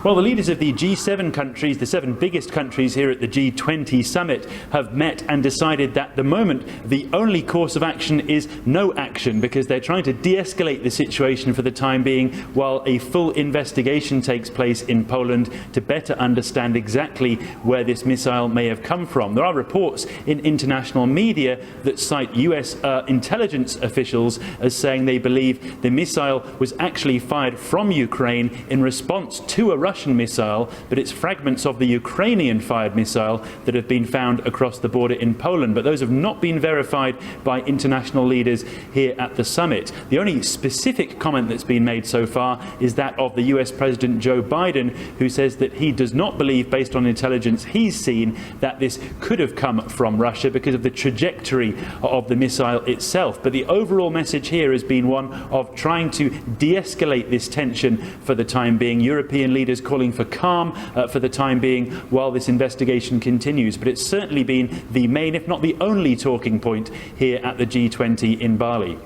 Well, the leaders of the G7 countries, the 7 biggest countries here at the G20 Summit, have met and decided that at the moment the only course of action is no action, because they're trying to de-escalate the situation for the time being while a full investigation takes place in Poland to better understand exactly where this missile may have come from. There are reports in international media that cite US intelligence officials as saying they believe the missile was actually fired from Ukraine in response to a Russian missile, but it's fragments of the Ukrainian-fired missile that have been found across the border in Poland. But those have not been verified by international leaders here at the summit. The only specific comment that's been made so far is that of the US President Joe Biden, who says that he does not believe, based on intelligence he's seen, that this could have come from Russia because of the trajectory of the missile itself. But the overall message here has been one of trying to de-escalate this tension for the time being. European leaders calling for calm for the time being while this investigation continues. But it's certainly been the main, if not the only, talking point here at the G20 in Bali.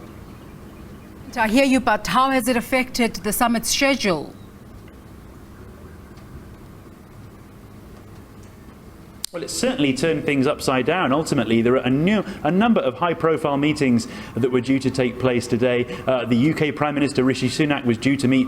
I hear you, but how has it affected the summit schedule? Well, it's certainly turned things upside down. Ultimately, there are a number of high-profile meetings that were due to take place today. The UK Prime Minister Rishi Sunak was due to meet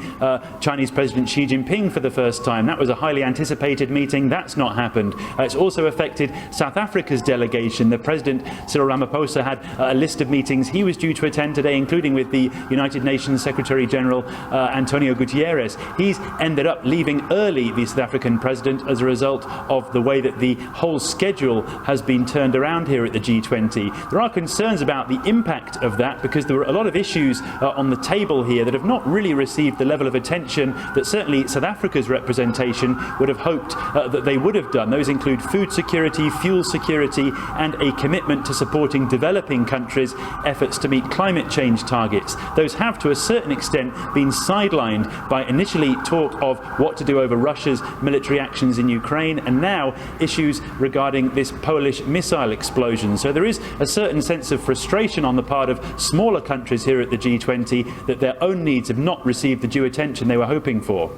Chinese President Xi Jinping for the first time. That was a highly anticipated meeting. That's not happened. It's also affected South Africa's delegation. The President, Cyril Ramaphosa, had a list of meetings he was due to attend today, including with the United Nations Secretary-General Antonio Guterres. He's ended up leaving early, the South African president, as a result of the way that the whole schedule has been turned around here at the G20. There are concerns about the impact of that, because there were a lot of issues on the table here that have not really received the level of attention that certainly South Africa's representation would have hoped that they would have done. Those include food security, fuel security, and a commitment to supporting developing countries' efforts to meet climate change targets. Those have, to a certain extent, been sidelined by initially talk of what to do over Russia's military actions in Ukraine, and now issues regarding this Polish missile explosion. So there is a certain sense of frustration on the part of smaller countries here at the G20 that their own needs have not received the due attention they were hoping for.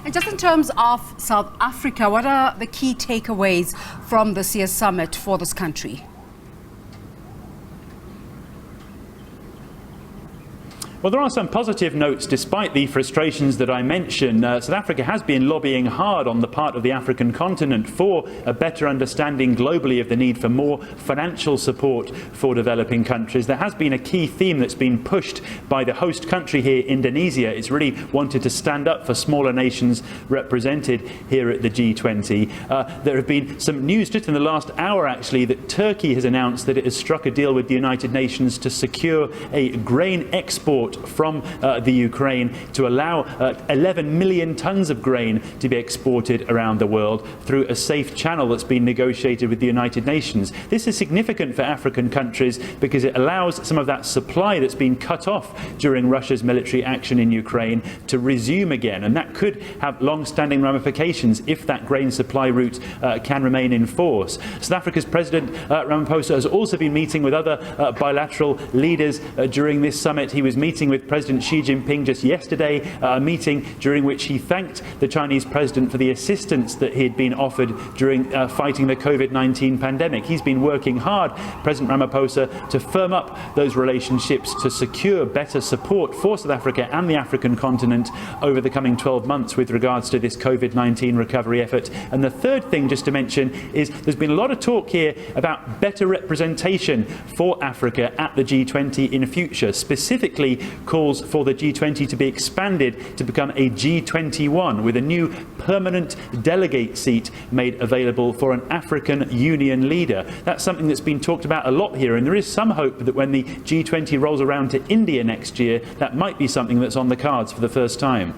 And just in terms of South Africa, what are the key takeaways from this year's summit for this country? Well, there are some positive notes despite the frustrations that I mentioned. South Africa has been lobbying hard on the part of the African continent for a better understanding globally of the need for more financial support for developing countries. There has been a key theme that's been pushed by the host country here, Indonesia. It's really wanted to stand up for smaller nations represented here at the G20. There have been some news just in the last hour, actually, that Turkey has announced that it has struck a deal with the United Nations to secure a grain export from the Ukraine to allow 11 million tons of grain to be exported around the world through a safe channel that's been negotiated with the United Nations. This is significant for African countries because it allows some of that supply that's been cut off during Russia's military action in Ukraine to resume again, and that could have long-standing ramifications if that grain supply route can remain in force. South Africa's President Ramaphosa has also been meeting with other bilateral leaders during this summit. He was meeting with President Xi Jinping just yesterday, a meeting during which he thanked the Chinese president for the assistance that he had been offered during fighting the COVID-19 pandemic. He's been working hard, President Ramaphosa, to firm up those relationships to secure better support for South Africa and the African continent over the coming 12 months with regards to this COVID-19 recovery effort. And the third thing just to mention is there's been a lot of talk here about better representation for Africa at the G20 in future, specifically calls for the G20 to be expanded to become a G21 with a new permanent delegate seat made available for an African Union leader. That's something that's been talked about a lot here, and there is some hope that when the G20 rolls around to India next year, that might be something that's on the cards for the first time.